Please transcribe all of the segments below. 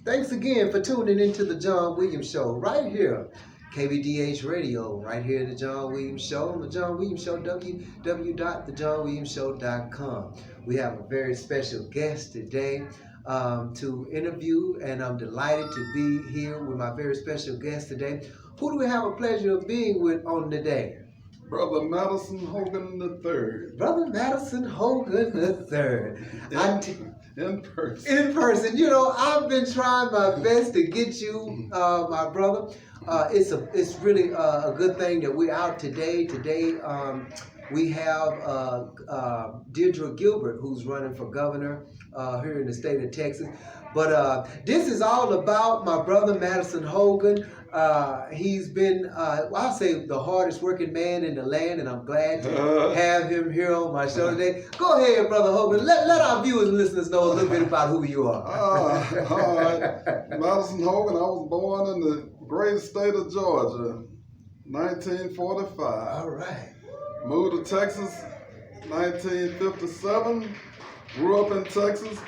Thanks again for tuning into the John Williams Show right here, KBDH Radio, right here at the John Williams Show, on the John Williams Show, www.thejohnwilliamsshow.com. We have a very special guest today to interview, and I'm delighted to be here with my very special guest today. Who do we have a pleasure of being with on today? Brother Madison Hogan III. Brother Madison Hogan III. In person. In person. You know, I've been trying my best to get you, my brother. It's really a good thing that we're out today. Today, we have Deirdre Gilbert, who's running for governor here in the state of Texas. But this is all about my brother Madison Hogan. He's been, I'll say, the hardest working man in the land, and I'm glad to have him here on my show today. Go ahead, Brother Hogan. Let our viewers and listeners know a little bit about who you are. All right. Madison Hogan, I was born in the great state of Georgia, 1945. All right. Moved to Texas, 1957. Grew up in Texas.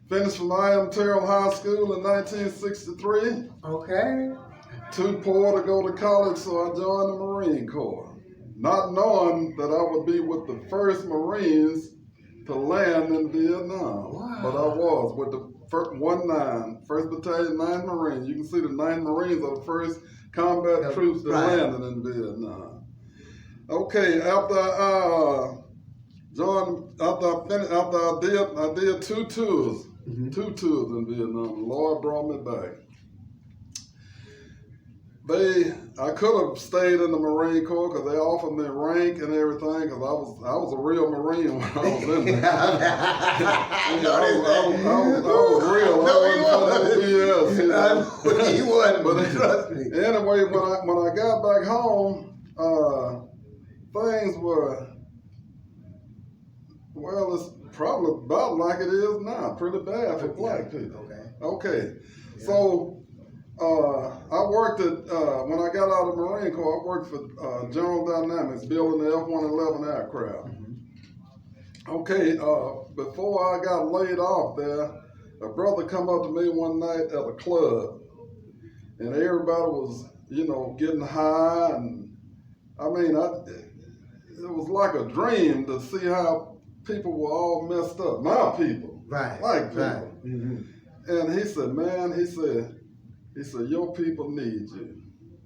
Finished from I.M. Terrell High School in 1963. Okay. Too poor to go to college, so I joined the Marine Corps. Not knowing that I would be with the first Marines to land in Vietnam. Wow. But I was with the 1st Battalion, 9th Marines. You can see the 9th Marines are the first combat troops that landed in Vietnam. Okay, after I did two tours. Mm-hmm. 2 tours in Vietnam. The Lord brought me back. I could have stayed in the Marine Corps because they offered me rank and everything because I was a real Marine when I was in there. I was real. No, he wasn't. He wasn't. But trust me. Anyway, when I got back home, things were, well, it's probably about like it is now, pretty bad for black people. Okay. Yeah. So I worked at, when I got out of the Marine Corps, I worked for General Dynamics, building the F-111 aircraft. Mm-hmm. Okay, before I got laid off there, a brother come up to me one night at a club, and everybody was, getting high, and I mean, it was like a dream to see how people were all messed up. My people. Right. Like people. Right. Mm-hmm. And he said, man, he said, your people need you.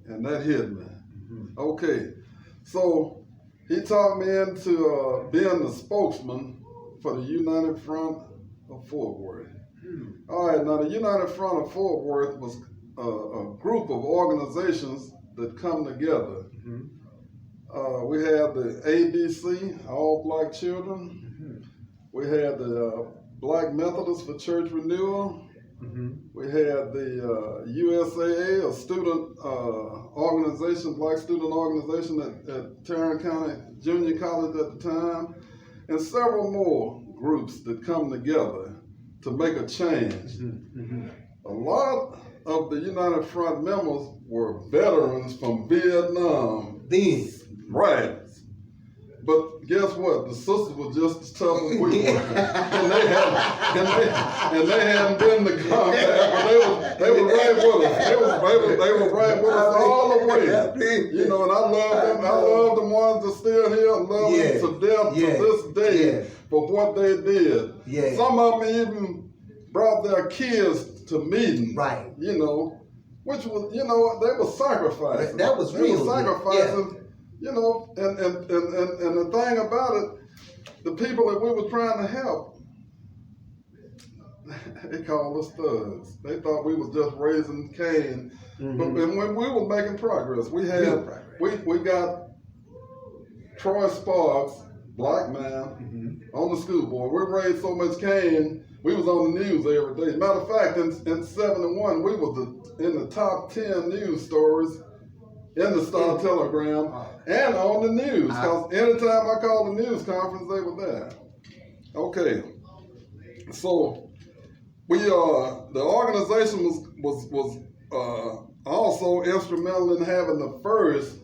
And that hit me. Mm-hmm. Okay. So he talked me into being the spokesman for the United Front of Fort Worth. Mm-hmm. All right. Now, the United Front of Fort Worth was a group of organizations that come together. Mm-hmm. We had the ABC, All Black Children. Mm-hmm. We had the Black Methodists for Church Renewal. Mm-hmm. We had the USAA, a student organization, black student organization at Tarrant County Junior College at the time, and several more groups that come together to make a change. Mm-hmm. A lot of the United Front members were veterans from Vietnam. These. Right. But guess what? The sisters were just as tough as we were. and they hadn't been to combat, but they were right with us. They were right with us all the way. And I love them. I love the ones that are still here. I love them to death to this day for what they did. Yeah. Some of them even brought their kids to meetings. Right. Which was, they were sacrificing. That was real. They were sacrificing. Yeah. And the thing about it, the people that we were trying to help, they called us thugs. They thought we was just raising Cain. Mm-hmm. But when we were making progress, we got Troy Sparks, black man, on the school board. We raised so much Cain, we was on the news every day. Matter of fact, in 71, we was in the top 10 news stories in the Star Telegram and on the news. Because anytime I called the news conference, they were there. Okay. So the organization was also instrumental in having the first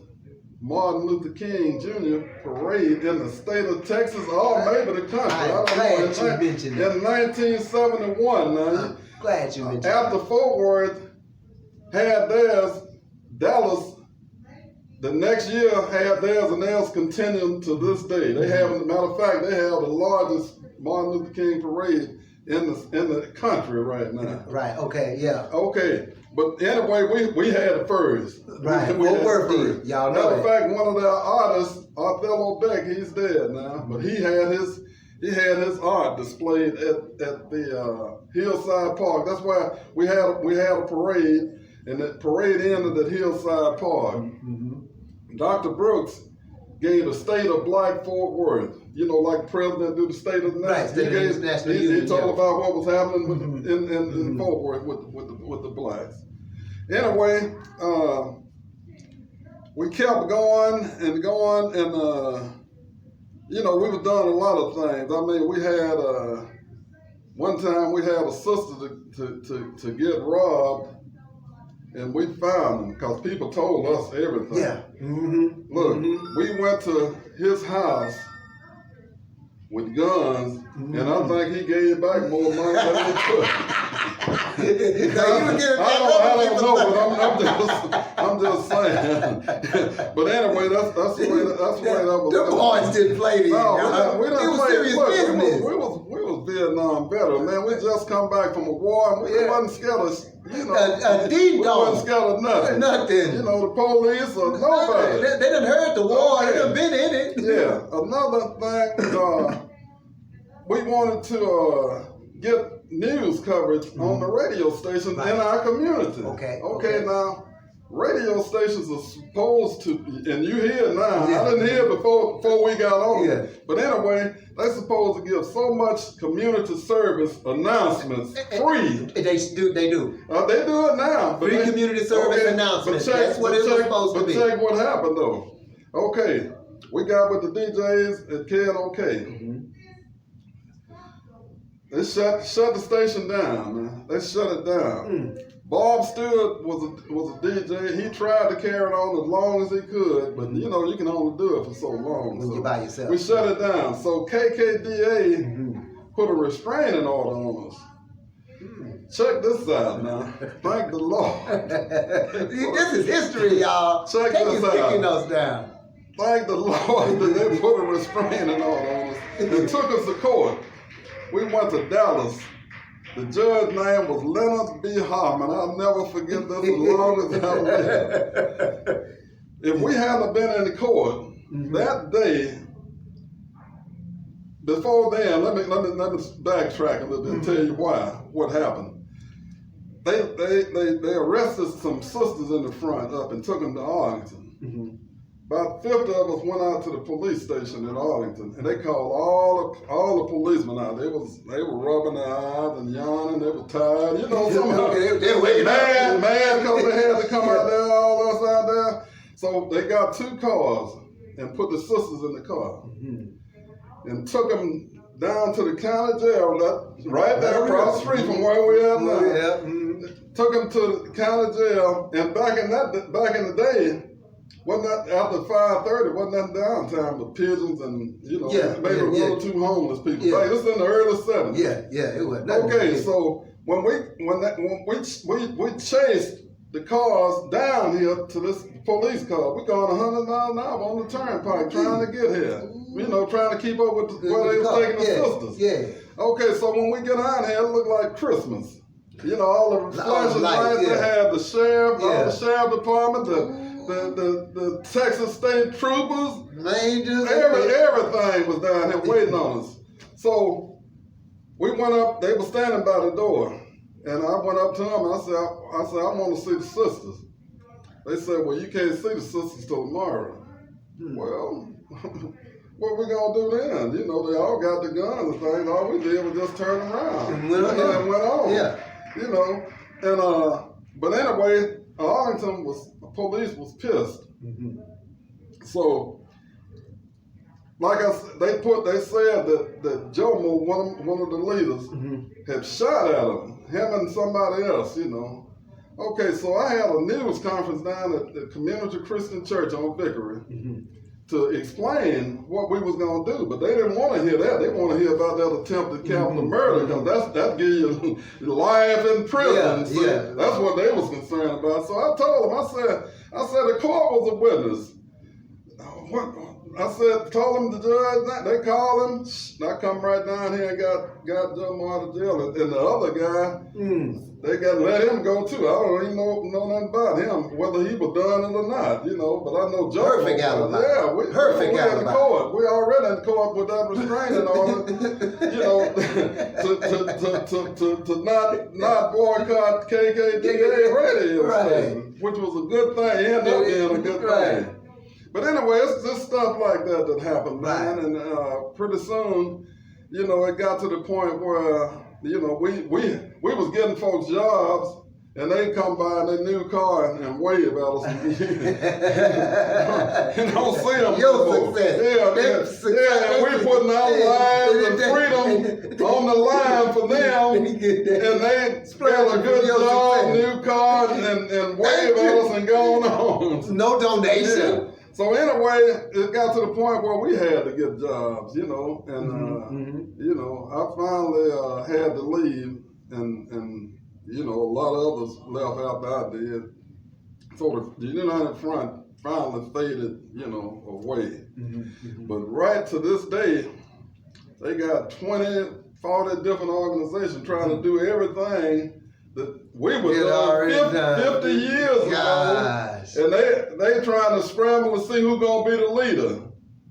Martin Luther King Jr. parade in the state of Texas, or maybe the country. I don't know. In 1971, now, Glad you mentioned After Fort Worth had theirs, Dallas the next year had theirs, and theirs continuing to this day. They have, as a matter of fact, they have the largest Martin Luther King parade in the country right now. Right. Okay. Yeah. Okay. But anyway, we had it first. Right. Fort Worth did. Y'all know Matter of that. fact, one of their artists, Othello Beck, he's dead now, but he had his art displayed at the Hillside Park. That's why we had a parade, and the parade ended at Hillside Park. Mm-hmm. Dr. Brooks gave the State of Black Fort Worth. You know, like the president do the State of the Nation. Right, he told about what was happening in Fort Worth with the blacks. Anyway, we kept going, and you know, we were doing a lot of things. I mean, we had one time we had a sister to get robbed, and we found him because people told us everything. Yeah. Mm-hmm. Look, we went to his house with guns, and I think he gave back more money than he took. I don't know, but I'm just saying. But anyway, that's the way that was. The boys didn't play these. No, we didn't play. Serious business. We was Vietnam veterans, man. We just come back from a war, and we wasn't scared of. You know, we wasn't scared of nothing. Nothing. You know, the police or nobody. They done heard the war. Okay. They done been in it. Yeah. Another thing, we wanted to get news coverage on the radio stations in our community. Okay. Now, radio stations are supposed to, and you hear it now. Yeah. I didn't hear it before we got on. Yeah. But anyway, they're supposed to give so much community service announcements free. They do. They do it now. Free community service announcements. That's what it was supposed to be. But check what happened though. Okay, we got with the DJs at KNOK. Mm-hmm. They shut the station down, man. They shut it down. Bob Stewart was a DJ. He tried to carry it on as long as he could, but you know, you can only do it for so long. When you're by yourself. We shut it down. So KKDA put a restraining order on us. Check this out now. Thank the Lord. This is history, y'all. Check this out. Taking us down. Thank the Lord that they put a restraining order on us and took us to court. We went to Dallas. The judge's name was Leonard B. Harmon. I'll never forget this as long as I live. If we hadn't been in the court that day, before then, let me backtrack a little bit and tell you what happened. They arrested some sisters in the front up and took them to Arlington. About 50 of us went out to the police station in Arlington, and they called all the policemen out. They were rubbing their eyes and yawning. They were tired, you know. Somehow they were mad because they had to come out there, all us out there. So they got 2 cars and put the sisters in the car and took them down to the county jail, right there across the street from where we are now. Took them to the county jail, and back in the day. Wasn't that after 5:30? Wasn't that downtime with pigeons and maybe one or 2 homeless people? Yeah. Like, this is in the early 70s. Yeah, it was. Okay, so when we chased the cars down here to this police car, we going 100 miles an hour on the turnpike trying to get here. You know, trying to keep up with where they was taking the sisters. Yeah. Okay, so when we get out here, it looked like Christmas. You know, all the flashing lights. They had the sheriff, the sheriff department, the Texas State Troopers, Rangers, everything was down here waiting on us. So we went up. They were standing by the door, and I went up to them and I said, I want to see the sisters. They said, well, you can't see the sisters till tomorrow. Well, what we gonna do then? You know, they all got the guns and things. All we did was just turn around and went on. Yeah. You know, and but anyway, Arlington police was pissed. So, like I said, they said that Jomo, one of the leaders, had shot at him and somebody else, you know. Okay, so I had a news conference down at the Community Christian Church on Vickery. to explain what we was gonna do, but they didn't want to hear that. They want to hear about that attempted capital murder, because that gives you life in prison. See, that's what they was concerned about. So I told them, I said the court was a witness. Told them the judge, they called him. I come right down here and got Joe out of jail. And the other guy, they got let him go too. I don't even know nothing about him, whether he was done it or not, But I know Joe. Perfect alibi. Yeah, we in court. We already in court with that restraining order, to not boycott KKDA radio station, which was a good thing. It ended up being a good thing. But anyway, it's just stuff like that happened, man. And pretty soon, it got to the point where, we was getting folks jobs, and they come by in their new car and wave at us. And don't see them. Your success. Yeah, we putting our lives and freedom on the line for them, and they got a good job, new car, and wave at us and going on. No donation. Yeah. So anyway, it got to the point where we had to get jobs, and I finally had to leave, and a lot of others left after I did. So the United Front finally faded, away. But right to this day, they got 20, 40 different organizations trying to do everything that we were doing 50 years ago. And they trying to scramble to see who's gonna be the leader,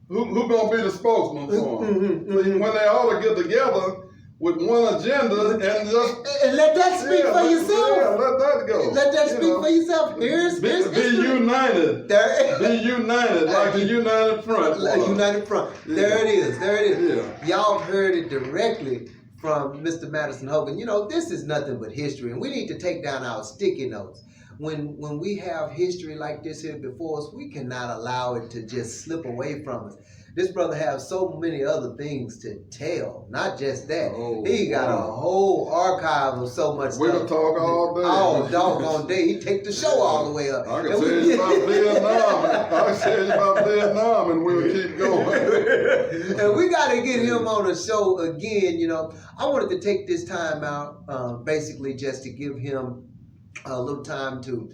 who gonna be the spokesman for them. When they ought to get together with one agenda and just let that speak for yourself. Yeah, let that go. Let that speak for yourself. Here's be united. Be united like the United Front. Like United Front. There it is. Yeah. Y'all heard it directly from Mr. Madison Hogan. This is nothing but history, and we need to take down our sticky notes. When we have history like this here before us, we cannot allow it to just slip away from us. This brother has so many other things to tell, not just that. He got a whole archive of so much stuff. We can talk all day. All doggone day. He take the show all the way up. I can tell you about Vietnam. I can tell you about Vietnam, and we'll keep going. And we got to get him on the show again. I wanted to take this time out, basically just to give him a little time to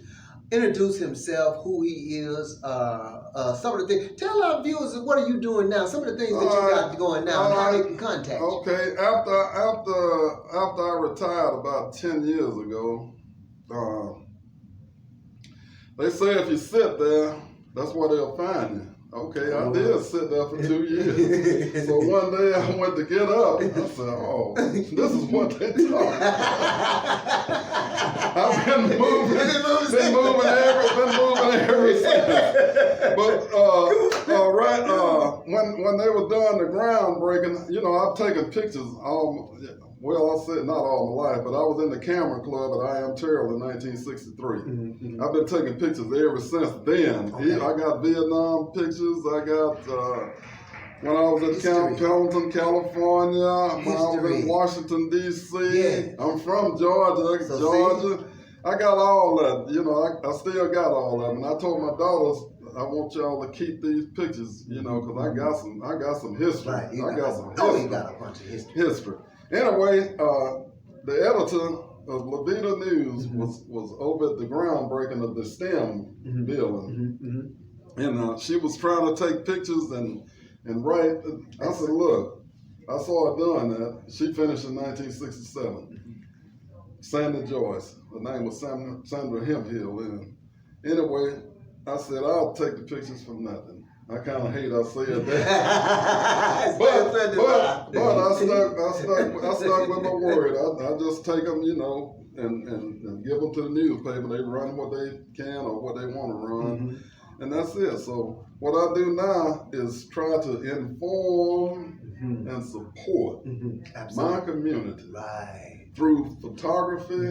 introduce himself, who he is, some of the things. Tell our viewers, what are you doing now? Some of the things that you got going now, and how they can contact you. Okay, after I retired about 10 years ago, they say if you sit there, that's where they'll find you. Okay, I did sit there for 2 years. So one day I went to get up. I said, this is what they talk. I've been moving ever since. But when they were doing the groundbreaking, I've taken pictures I said not all my life, but I was in the camera club at I Am Terrell in 1963. I've been taking pictures ever since then. I got Vietnam pictures. I got when I was at Pendleton, California. When I was in Washington, D.C. Yeah. I'm from Georgia. I got all that. I still got all of them. And I told my daughters, I want y'all to keep these pictures, because I got some history. Right. You got a bunch of history. Anyway, the editor of Levita News was over at the groundbreaking of the STEM building, and she was trying to take pictures and write. I said, look, I saw her doing that. She finished in 1967. Sandy Joyce, her name was Sandra Hemphill. And anyway, I said, I'll take the pictures for nothing. I kind of hate I said that, but I stuck with my word. I just take them, and give them to the newspaper. They run what they can or what they want to run, and that's it. So what I do now is try to inform and support my community through photography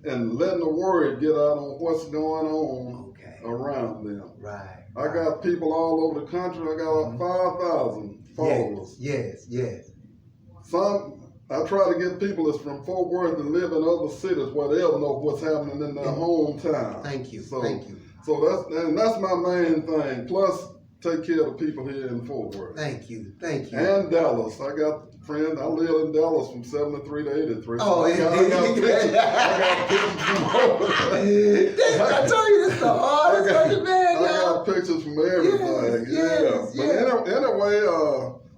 and letting the word get out on what's going on around them. I got people all over the country. I got 5,000 followers. Yes. I try to get people that's from Fort Worth and live in other cities where they'll know what's happening in their hometown. Thank you. So that's my main thing. Plus, take care of the people here in Fort Worth. Thank you. Thank you. And Dallas. I got friends. I lived in Dallas from 73 to 83. Oh, I got pictures. I got pictures from I told you this is the hardest fucking man, I y'all. got pictures from everything. Yes, But anyway,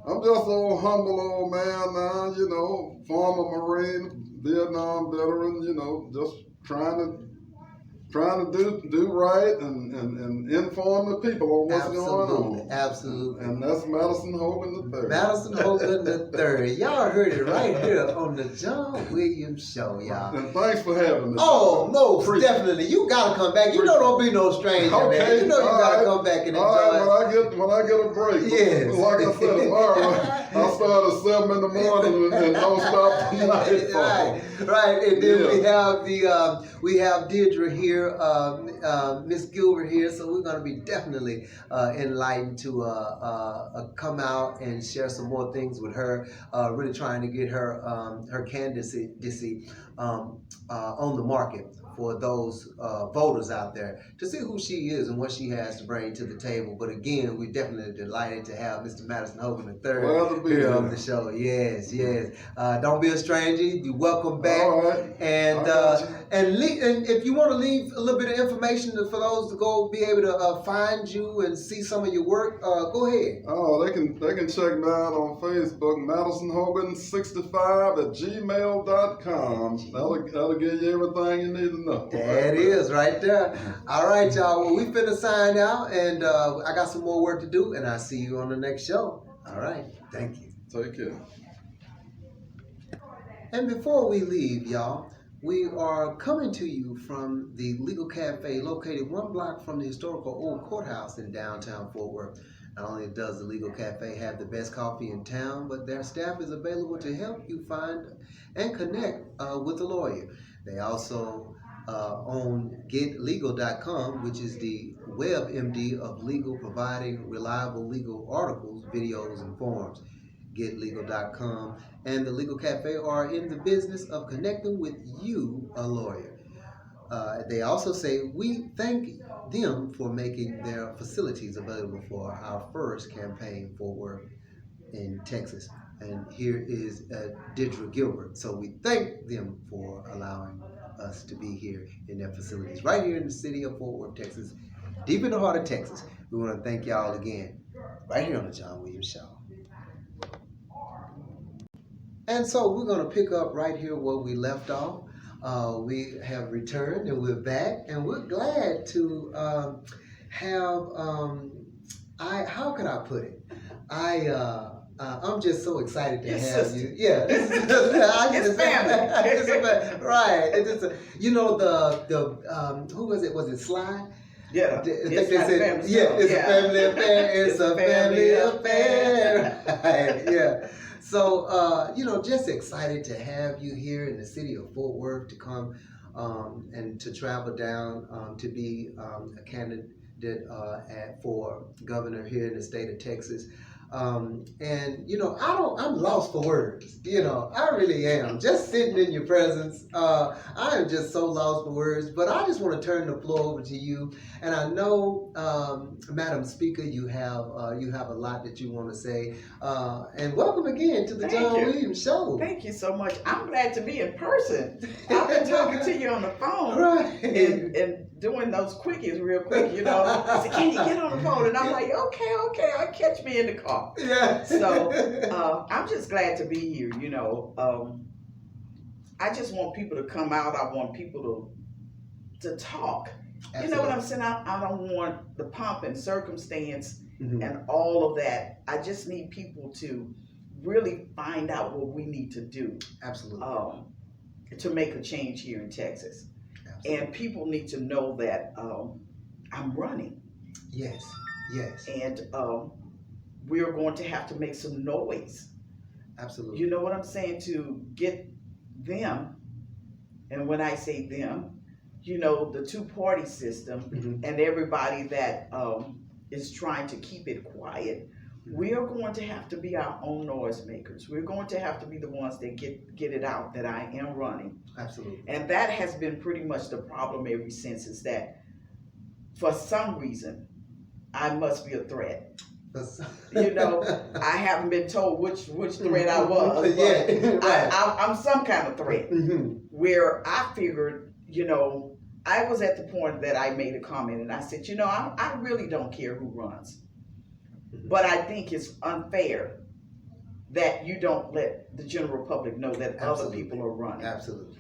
I'm just an old humble old man now, you know, former Marine, Vietnam veteran, you know, just trying to do right and inform the people on what's going on. Absolutely. And that's Madison Hogan III. Madison Hogan III. Y'all heard it right here on the John Williams Show, y'all. And thanks for having me. Oh, most definitely. You gotta come back. You know, don't be no stranger, man. You know you gotta come back and enjoy. All right, when I get a break. Yes. Like I said, tomorrow I start at 7 in the morning and don't stop tonight. Right. And then we have Deirdre here, Miss Gilbert here, so we're gonna be definitely enlightened to come out and share some more things with her. Really trying to get her candidacy on the market for those voters out there to see who she is and what she has to bring to the table. But again, we're definitely delighted to have Mr. Madison Hogan III here on the show. Yes. Don't be a stranger. You're welcome back. All right. And if you want to leave a little bit of information for those to go be able to find you and see some of your work, go ahead. Oh, they can check me out on Facebook, Madison Hogan 65 at gmail.com. That'll give you everything you need to know. That is right there. All right, y'all. Well, we finna sign out, and I got some more work to do, and I'll see you on the next show. All right. Thank you. Take care. And before we leave, y'all, we are coming to you from the Legal Cafe located 1 block from the historical old courthouse in downtown Fort Worth. Not only does the Legal Cafe have the best coffee in town, but their staff is available to help you find and connect with a lawyer. They also own GetLegal.com, which is the WebMD of legal, providing reliable legal articles, videos, and forms. GetLegal.com and the Legal Cafe are in the business of connecting with you, a lawyer. They also say we thank them for making their facilities available for our first campaign for work in Texas. And here is Deirdre Gilbert. So we thank them for allowing us to be here in their facilities, right here in the city of Fort Worth, Texas, deep in the heart of Texas. We want to thank y'all again, right here on the John Williams Show. And so we're going to pick up right here where we left off. We have returned and we're back, and we're glad to have, how can I put it? I'm just so excited to have you. Yeah, It's family. It's a family. Right. It's just who was it? Was it Sly? Yeah, it's a family affair. It's a family affair. Right. Yeah. So, just excited to have you here in the city of Fort Worth to come and to travel down to be a candidate for governor here in the state of Texas. I'm lost for words. I really am. Just sitting in your presence, I am just so lost for words. But I just want to turn the floor over to you. And I know, Madam Speaker, you have a lot that you want to say. And welcome again to the John Williams Show. Thank you so much. I'm glad to be in person. I've been talking to you on the phone, right? And doing those quickies real quick. He said, "Can you get on the phone?" And I'm like, "Okay, catch me in the car." Yeah. So I'm just glad to be here. I just want people to come out. I want people to talk. Absolutely. You know what I'm saying? I don't want the pomp and circumstance and all of that. I just need people to really find out what we need to do. Absolutely. To make a change here in Texas. Absolutely. And people need to know that I'm running. Yes. And we're going to have to make some noise. Absolutely. You know what I'm saying? To get them, and when I say them, the two-party system and everybody that is trying to keep it quiet, we are going to have to be our own noise makers. We're going to have to be the ones that get it out that I am running. Absolutely. And that has been pretty much the problem ever since, is that for some reason, I must be a threat. That's- You know, I haven't been told which threat I was, but Yeah, right. I'm some kind of threat. Where I figured, you know, I was at the point that I made a comment and I said, you know, I really don't care who runs, but I think it's unfair that you don't let the general public know that other Absolutely. people are running Absolutely.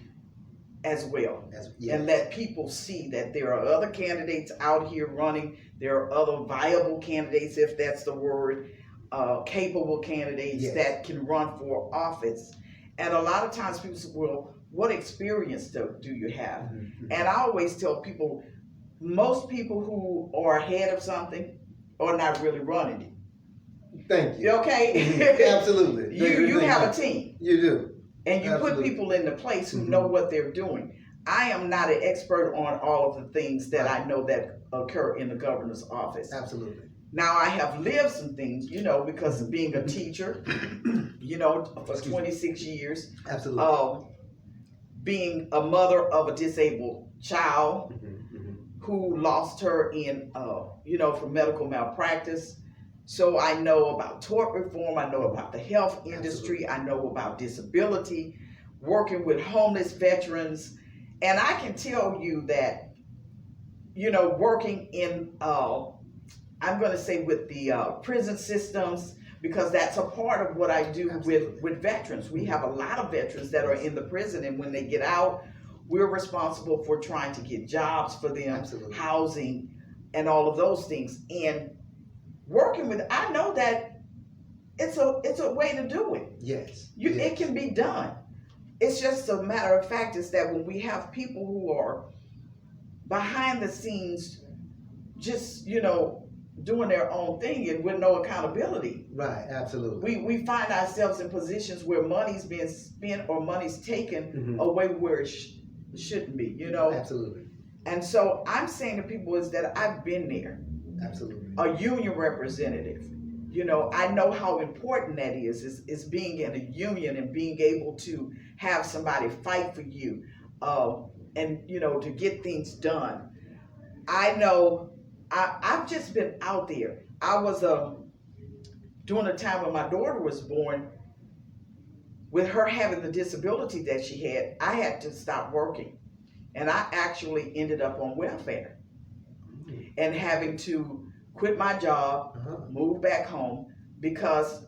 as well. Yes. And let people see that there are other candidates out here running. There are other viable candidates, if that's the word, capable candidates Yes. that can run for office. And a lot of times people say, well, what experience do you have? And I always tell people, most people who are ahead of something are not really running it. Thank you. Okay? Absolutely. You have a team. You do. And you Absolutely. put people in the place who know what they're doing. I am not an expert on all of the things that I know that occur in the governor's office. Absolutely. Now I have lived some things, you know, because of being a teacher, you know, for 26 years, Absolutely. being a mother of a disabled child who lost her in, you know, for medical malpractice. So I know about tort reform, I know about the health industry, I know about disability, working with homeless veterans, and I can tell you that, you know, working in, I'm going to say with the prison systems, because that's a part of what I do with veterans. We have a lot of veterans that are in the prison, and when they get out, we're responsible for trying to get jobs for them, housing, and all of those things. And working with, I know that it's a way to do it. Yes. It can be done. It's just a matter of fact is that when we have people who are behind the scenes, just, you know, doing their own thing and with no accountability. Right, absolutely. We find ourselves in positions where money's being spent or money's taken away where it shouldn't be, you know? Absolutely. And so I'm saying to people is that I've been there. Absolutely. A union representative. You know, I know how important that is being in a union and being able to have somebody fight for you, and, you know, to get things done. I know I've just been out there. I was, during the time when my daughter was born, with her having the disability that she had, I had to stop working. And I actually ended up on welfare and having to quit my job, move back home, because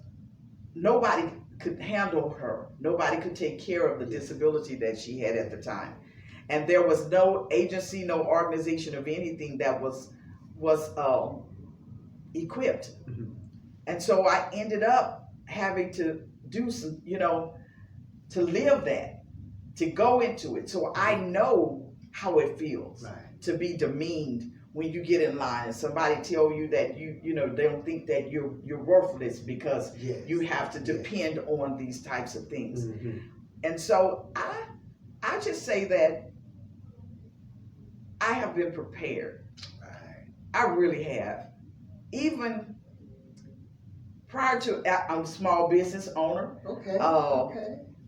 nobody could handle her. Nobody could take care of the disability that she had at the time. And there was no agency, no organization of anything that was equipped. And so I ended up having to do some, you know, to live that, to go into it. So I know how it feels to be demeaned when you get in line and somebody tell you that you know, they don't think that you're worthless because you have to depend on these types of things. And so I just say that I have been prepared. I really have. Even prior to, I'm a small business owner.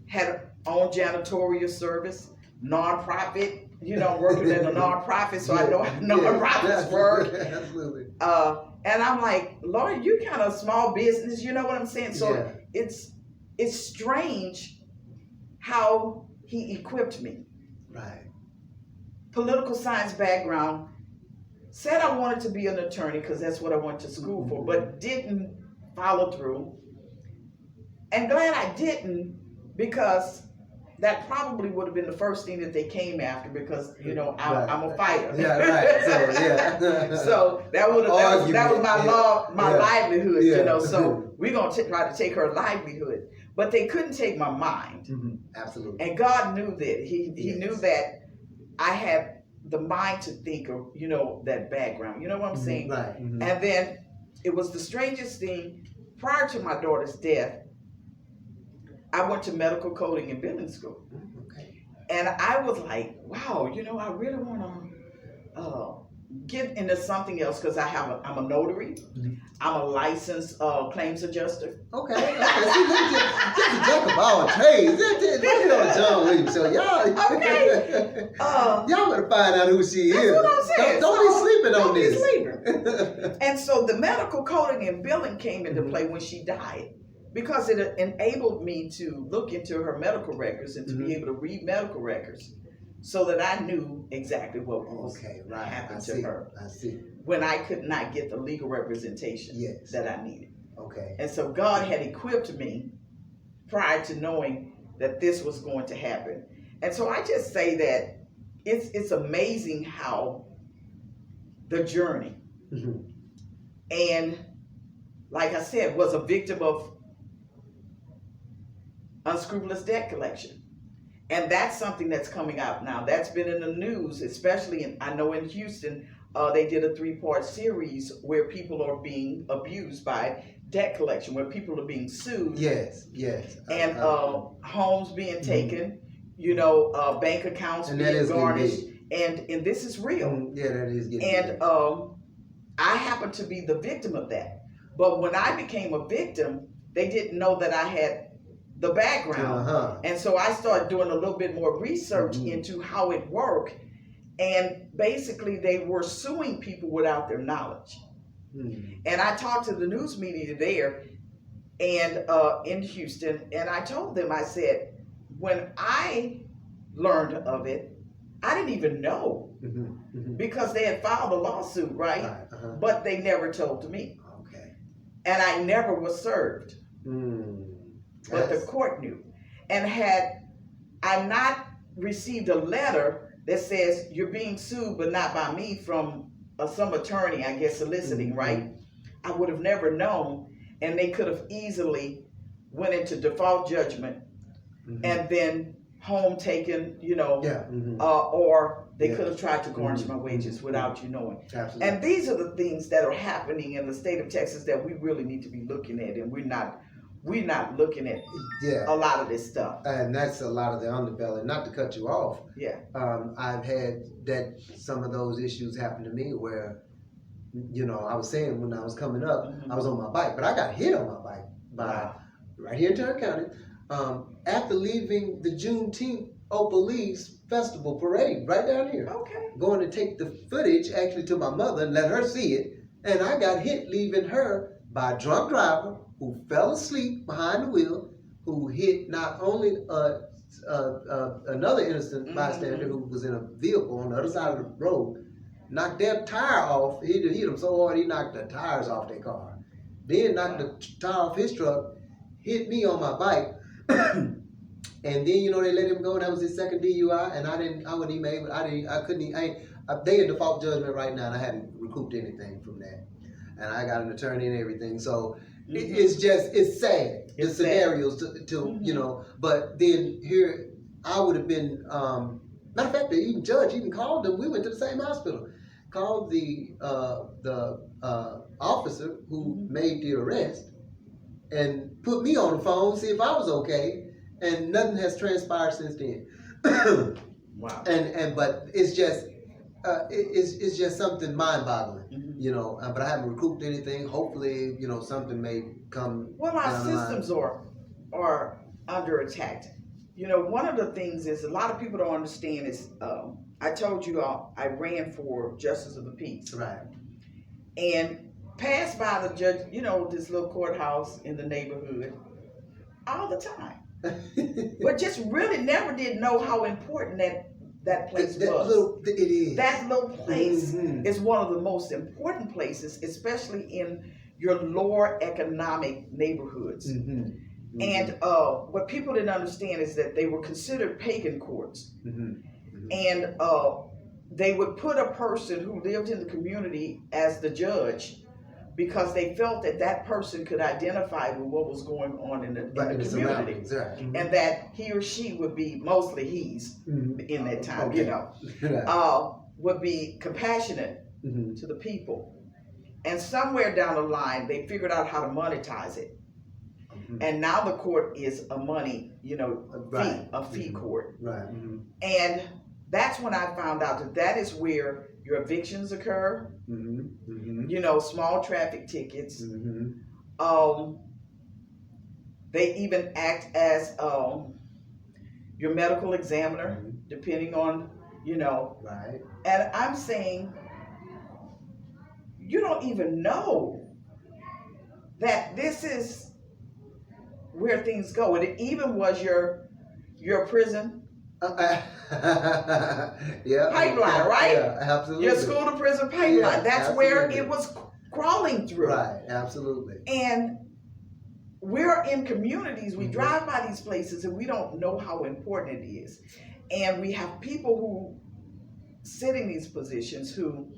Had own janitorial service, nonprofit. You know, working at a nonprofit, so I know how nonprofits work. Absolutely. And I'm like, Lord, you kind of small business. You know what I'm saying? So it's strange how He equipped me. Political science background. Said I wanted to be an attorney because that's what I went to school for, but didn't follow through. And glad I didn't, because that probably would have been the first thing that they came after, because, you know, I'm a fighter. So that was my livelihood, you know. So we're gonna try to take her livelihood, but they couldn't take my mind. Absolutely. And God knew that. He knew that I had the mind to think of, you know, that background. You know what I'm saying? And then it was the strangest thing. Prior to my daughter's death, I went to medical coding and billing school. And I was like, wow, you know, I really want to get into something else because I'm a notary. I'm a licensed claims adjuster. Okay. See, just a jack of all trades. Look at John Williams. So y'all, Okay. y'all better find out who she That's is. what I'm saying. Don't be sleeping on Don't be this. sleeping. And so the medical coding and billing came into play when she died, because it enabled me to look into her medical records and to be able to read medical records, so that I knew exactly what was happened to her. I see. When I could not get the legal representation that I needed. Okay. And so God had equipped me prior to knowing that this was going to happen. And so I just say that it's amazing how the journey, and like I said, was a victim of unscrupulous debt collection. And that's something that's coming out now. That's been in the news, especially I know in Houston, they did a 3-part series where people are being abused by debt collection, where people are being sued. Yes. And homes being taken, bank accounts being garnished. And this is real. Yeah, that is getting And I happen to be the victim of that. But when I became a victim, they didn't know that I had the background. And so I started doing a little bit more research into how it worked. And basically they were suing people without their knowledge. And I talked to the news media there and in Houston, and I told them, I said, when I learned of it, I didn't even know because they had filed a lawsuit, right? But they never told me. Okay. And I never was served. But the court knew. And had I not received a letter that says you're being sued, but not by me, from some attorney, I guess, soliciting, right? I would have never known, and they could have easily went into default judgment and then home taken, or they could have tried to garnish my wages without you knowing. Absolutely. And these are the things that are happening in the state of Texas that we really need to be looking at, and we're not looking at a lot of this stuff. And that's a lot of the underbelly. Not to cut you off. Yeah. I've had some of those issues happen to me where, I was saying when I was coming up, I was on my bike, but I got hit on my bike by right here in Turner County. After leaving the Juneteenth Opal Leaves Festival Parade right down here. Okay. Going to take the footage actually to my mother and let her see it. And I got hit leaving her by a drunk driver who fell asleep behind the wheel, who hit not only another innocent bystander who was in a vehicle on the other side of the road, knocked their tire off. He hit him so hard he knocked the tires off their car. Then knocked the tire off his truck, hit me on my bike, and then they let him go. That was his second DUI, and I wasn't even able. They in default judgment right now, and I hadn't recouped anything from that, and I got an attorney and everything. So it's sad. The scenarios to but then here I would have been. Matter of fact, the judge even called them. We went to the same hospital. Called the officer who made the arrest and put me on the phone, see if I was okay, and nothing has transpired since then. Wow. But it's just something mind-boggling, but I haven't recouped anything. Hopefully, something may come. Well, our systems are under attack. One of the things is a lot of people don't understand is, I told you I ran for Justice of the Peace. Right. And passed by the judge, this little courthouse in the neighborhood all the time. But just really never did know how important that place was. It is. That little place is one of the most important places, especially in your lower economic neighborhoods. And what people didn't understand is that they were considered pagan courts. And they would put a person who lived in the community as the judge because they felt that person could identify with what was going on in the community. And that he or she would be, mostly he's in that time, would be compassionate to the people. And somewhere down the line, they figured out how to monetize it. And now the court is a money, fee court. Right. And that's when I found out that that is where your evictions occur. You know, small traffic tickets. They even act as your medical examiner, depending on, you know. Right. And I'm saying, you don't even know that this is where things go. And it even was your prison Yeah. pipeline, right? Yeah, absolutely. Your school to prison pipeline. Yeah, That's where absolutely. it was crawling through. Right, absolutely. And we're in communities, we drive by these places and we don't know how important it is. And we have people who sit in these positions who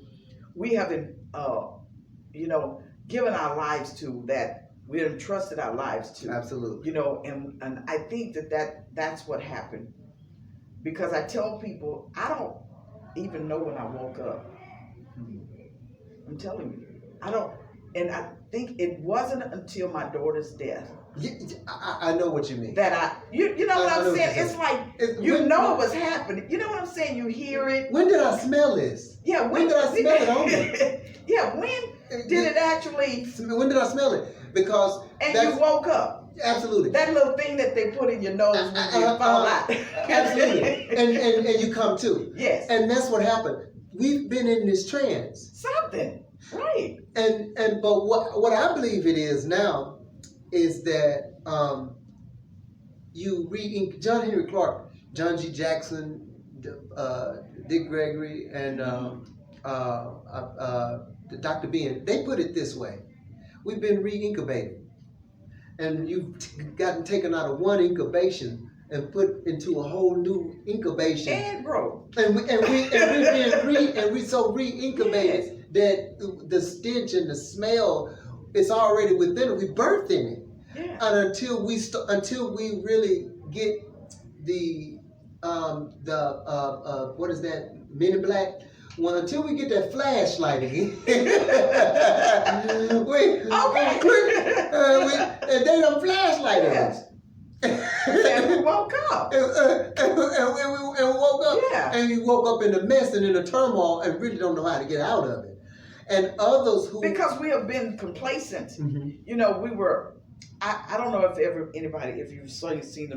we have, you know, given our lives to, that we have entrusted our lives to. Absolutely. You know, and I think that's what happened. Because I tell people, I don't even know when I woke up. I'm telling you, I don't. And I think it wasn't until my daughter's death. Yeah, I know what you mean. That you know what I'm saying? It's like, you know it was when, happening. You know what I'm saying? You hear it. When did I smell this? Yeah, When did I smell it on me? Yeah, when did it actually? When did I smell it? Because And you woke up. Absolutely. That little thing that they put in your nose when you fall out. Absolutely. And you come to. Yes. And that's what happened. We've been in this trance. Something. Right. But what I believe it is now is that you read John Henry Clark, John G. Jackson, Dick Gregory, and Dr. Ben, they put it this way. We've been re-incubated. And you've gotten taken out of one incubation and put into a whole new incubation. And bro. And we so re-incubated that the stench and the smell is already within it. We birthed in it. Yeah. And until we really get the what is that, Men in Black? Well, until we get that flashlight again, and they don't flashlight us. And we woke up. And we woke up. Yeah. And we woke up in the mess and in the turmoil and really don't know how to get out of it. And others who, because we have been complacent. You know, we were. I don't know if anybody, if you've seen the